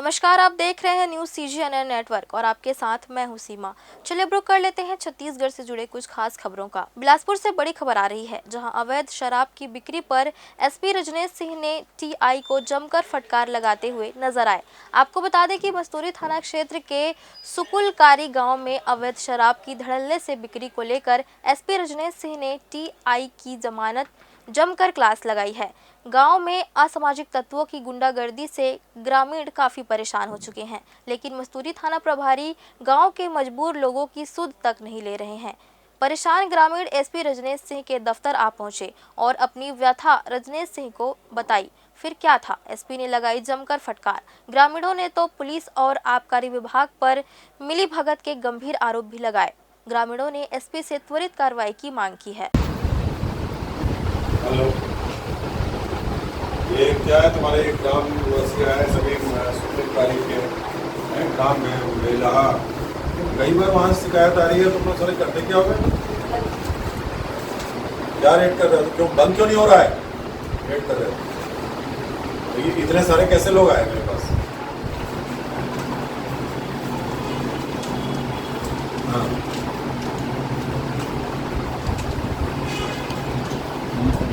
नमस्कार, आप देख रहे हैं न्यूज CGNN नेटवर्क और आपके साथ मैं हूं सीमा। चलिए रुक कर लेते हैं छत्तीसगढ़ से जुड़े कुछ खास खबरों का। बिलासपुर से बड़ी खबर आ रही है, जहां अवैध शराब की बिक्री पर SP रजनेश सिंह ने TI को जमकर फटकार लगाते हुए नजर आए। आपको बता दें कि मस्तूरी थाना क्षेत्र के सुकुलकारी गाँव में अवैध शराब की धड़ल्ले से बिक्री को लेकर SP रजनेश सिंह ने TI की जमानत जमकर क्लास लगाई है। गांव में असामाजिक तत्वों की गुंडागर्दी से ग्रामीण काफी परेशान हो चुके हैं, लेकिन मस्तूरी थाना प्रभारी गांव के मजबूर लोगों की सुध तक नहीं ले रहे हैं। परेशान ग्रामीण SP रजनेश सिंह के दफ्तर आ पहुंचे और अपनी व्यथा रजनेश सिंह को बताई। फिर क्या था, SP ने लगाई जमकर फटकार। ग्रामीणों ने तो पुलिस और आबकारी विभाग पर मिलीभगत के गंभीर आरोप भी लगाए। ग्रामीणों ने SP से त्वरित कार्रवाई की मांग की है। हेलो, ये क्या है, तुम्हारे एक ग्राम निवासी आए सभी सुकुलकारी के ग्राम में बेलहा। कई बार वहाँ से शिकायत आ रही है, तुम लोग सारे करते क्या हो गए? क्या रेट कर रहे हो? क्यों बंद क्यों नहीं हो रहा है? रेट कर रहे हो तो ये इतने सारे कैसे लोग आए मेरे पास? हाँ,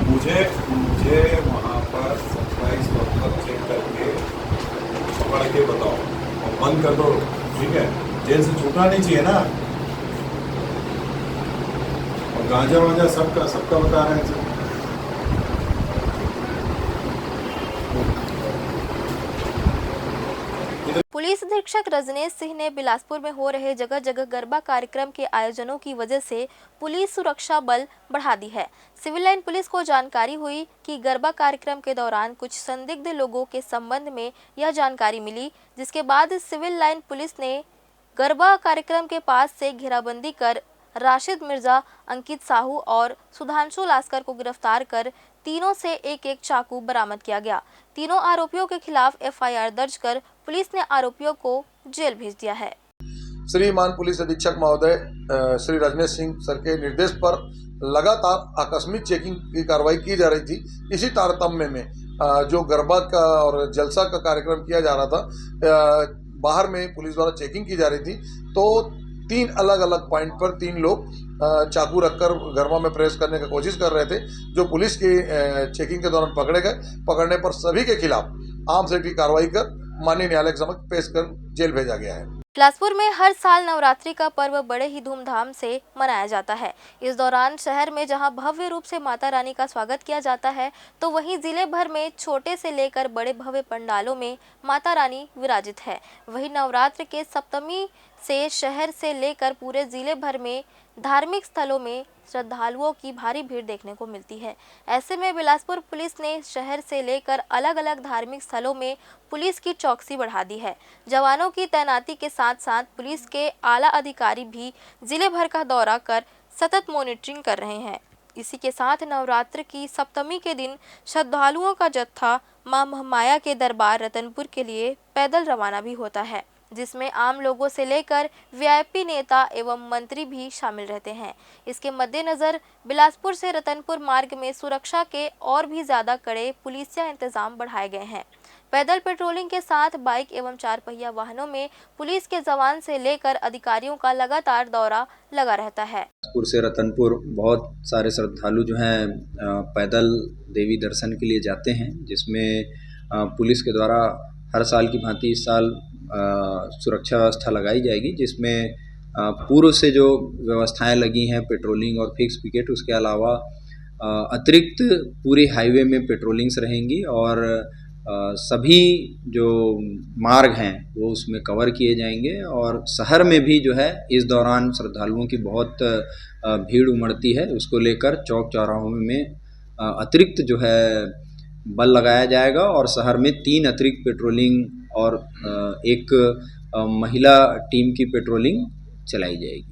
मुझे वहाँ पर 27 पर चेक करके पकड़ के बताओ और बंद कर दो, ठीक है? जेल से छूटना नहीं चाहिए ना। और गांजा वांजा सबका बता रहे हैं। पुलिस अधीक्षक रजनेश सिंह ने बिलासपुर में हो रहे जगह जगह गरबा कार्यक्रम के आयोजनों की वजह से पुलिस सुरक्षा बल बढ़ा दी है। सिविल लाइन पुलिस को जानकारी हुई कि गरबा कार्यक्रम के दौरान कुछ संदिग्ध लोगों के संबंध में यह जानकारी मिली, जिसके बाद सिविल लाइन पुलिस ने गरबा कार्यक्रम के पास से घेराबंदी कर राशिद मिर्जा, अंकित साहू और सुधांशु लास्कर को गिरफ्तार कर तीनों से एक एक चाकू बरामद किया गया। तीनों आरोपियों के खिलाफ FIR दर्ज कर पुलिस ने आरोपियों को जेल भेज दिया है। श्रीमान पुलिस अधीक्षक महोदय श्री रजनेश सिंह सर के निर्देश पर लगातार आकस्मिक चेकिंग की कार्रवाई की जा रही थी। इसी तारतम्य में जो गरबा का और जलसा का कार्यक्रम किया जा रहा था, बाहर में पुलिस द्वारा चेकिंग की जा रही थी, तो 3 अलग अलग पॉइंट पर 3 लोग चाकू रखकर गरबा में प्रवेश करने की कोशिश कर रहे थे, जो पुलिस की चेकिंग के दौरान पकड़े गए। पकड़ने पर सभी के खिलाफ आर्म्स एक्ट की कार्रवाई कर माननीय न्यायालय के समक्ष पेश कर जेल भेजा गया है। बिलासपुर में हर साल नवरात्रि का पर्व बड़े ही धूमधाम से मनाया जाता है। इस दौरान शहर में जहां भव्य रूप से माता रानी का स्वागत किया जाता है, तो वहीं जिले भर में छोटे से लेकर बड़े भव्य पंडालों में माता रानी विराजित है। वहीं नवरात्र के सप्तमी से शहर से लेकर पूरे जिले भर में धार्मिक स्थलों में श्रद्धालुओं की भारी भीड़ देखने को मिलती है। ऐसे में बिलासपुर पुलिस ने शहर से लेकर अलग अलग धार्मिक स्थलों में पुलिस की चौकसी बढ़ा दी है। जवानों की तैनाती के साथ साथ पुलिस के आला अधिकारी भी जिले भर का दौरा कर सतत मॉनिटरिंग कर रहे हैं। इसी के साथ नवरात्र की सप्तमी के दिन श्रद्धालुओं का जत्था मां महामाया के दरबार रतनपुर के लिए पैदल रवाना भी होता है, जिसमें आम लोगों से लेकर VIP नेता एवं मंत्री भी शामिल रहते हैं। इसके मद्देनजर बिलासपुर से रतनपुर मार्ग में सुरक्षा के और भी ज्यादा कड़े पुलिसिया इंतजाम बढ़ाए गए हैं। पैदल पेट्रोलिंग के साथ बाइक एवं 4 पहिया वाहनों में पुलिस के जवान से लेकर अधिकारियों का लगातार दौरा लगा रहता है। बिलासपुर से रतनपुर बहुत सारे श्रद्धालु जो हैं पैदल देवी दर्शन के लिए जाते हैं, जिसमें पुलिस के द्वारा हर साल की भांति इस साल सुरक्षा व्यवस्था लगाई जाएगी, जिसमें पूर्व से जो व्यवस्थाएं लगी हैं पेट्रोलिंग और फिक्स पिकेट, उसके अलावा अतिरिक्त पूरे हाईवे में पेट्रोलिंग्स रहेंगी और सभी जो मार्ग हैं वो उसमें कवर किए जाएंगे। और शहर में भी जो है इस दौरान श्रद्धालुओं की बहुत भीड़ उमड़ती है, उसको लेकर चौक चौराहों में अतिरिक्त जो है बल लगाया जाएगा और शहर में 3 अतिरिक्त पेट्रोलिंग और एक महिला टीम की पेट्रोलिंग चलाई जाएगी।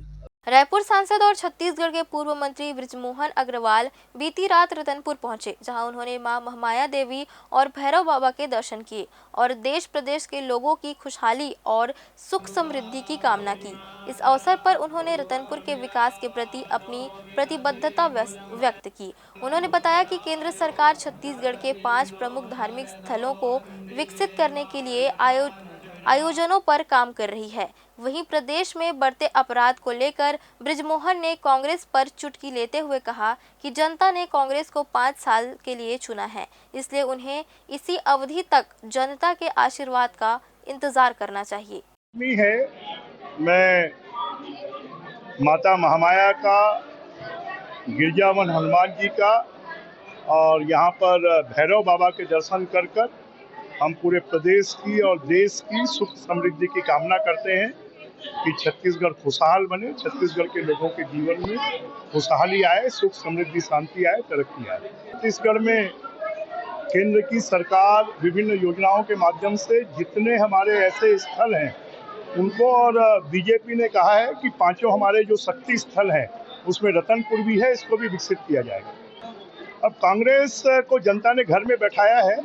रायपुर सांसद और छत्तीसगढ़ के पूर्व मंत्री बृजमोहन अग्रवाल बीती रात रतनपुर पहुंचे, जहां उन्होंने मां महामाया देवी और भैरव बाबा के दर्शन किए और देश प्रदेश के लोगों की खुशहाली और सुख समृद्धि की कामना की। इस अवसर पर उन्होंने रतनपुर के विकास के प्रति अपनी प्रतिबद्धता व्यक्त की। उन्होंने बताया कि केंद्र सरकार छत्तीसगढ़ के 5 प्रमुख धार्मिक स्थलों को विकसित करने के लिए आयोजनों पर काम कर रही है। वहीं प्रदेश में बढ़ते अपराध को लेकर बृजमोहन ने कांग्रेस पर चुटकी लेते हुए कहा कि जनता ने कांग्रेस को 5 साल के लिए चुना है, इसलिए उन्हें इसी अवधि तक जनता के आशीर्वाद का इंतजार करना चाहिए। मैं माता महामाया का, गिरजावन हनुमान जी का और यहाँ पर भैरव बाबा के दर्शन कर कर हम पूरे प्रदेश की और देश की सुख समृद्धि की कामना करते हैं कि छत्तीसगढ़ खुशहाल बने, छत्तीसगढ़ के लोगों के जीवन में खुशहाली आए, सुख समृद्धि, शांति आए, तरक्की आए। छत्तीसगढ़ में केंद्र की सरकार विभिन्न योजनाओं के माध्यम से जितने हमारे ऐसे स्थल हैं उनको, और बीजेपी ने कहा है कि 5 हमारे जो शक्ति स्थल हैं उसमें रतनपुर भी है, इसको भी विकसित किया जाएगा। अब कांग्रेस को जनता ने घर में बैठाया है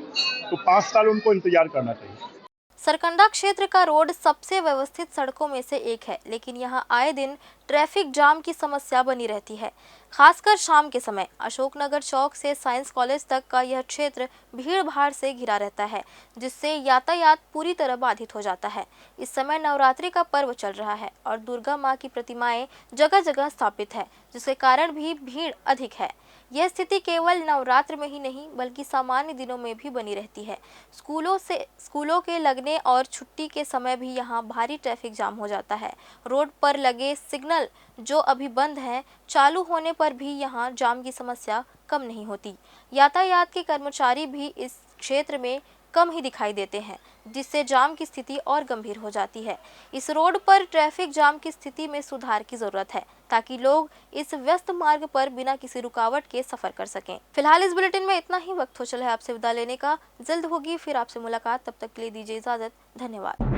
तो 5 साल उनको इंतजार करना चाहिए। सरकंडा क्षेत्र का रोड सबसे व्यवस्थित सड़कों में से एक है, लेकिन यहां आए दिन ट्रैफिक जाम की समस्या बनी रहती है। खासकर शाम के समय अशोकनगर चौक से साइंस कॉलेज तक का यह क्षेत्र भीड़ भाड़ से घिरा रहता है, जिससे यातायात पूरी तरह बाधित हो जाता है। इस समय नवरात्रि का पर्व चल रहा है और दुर्गा माँ की प्रतिमाएं जगह जगह स्थापित है, जिसके कारण भी भीड़ अधिक है। यह स्थिति केवल नवरात्र में ही नहीं बल्कि सामान्य दिनों में भी बनी रहती है। स्कूलों के लगने और छुट्टी के समय भी यहाँ भारी ट्रैफिक जाम हो जाता है। रोड पर लगे सिग्नल जो अभी बंद हैं, चालू होने पर भी यहाँ जाम की समस्या कम नहीं होती। यातायात के कर्मचारी भी इस क्षेत्र में कम ही दिखाई देते हैं, जिससे जाम की स्थिति और गंभीर हो जाती है। इस रोड पर ट्रैफिक जाम की स्थिति में सुधार की जरूरत है ताकि लोग इस व्यस्त मार्ग पर बिना किसी रुकावट के सफर कर सकें। फिलहाल इस बुलेटिन में इतना ही। वक्त हो चला है आपसे विदा लेने का। जल्द होगी फिर आपसे मुलाकात, तब तक के लिए दीजिए इजाजत। धन्यवाद।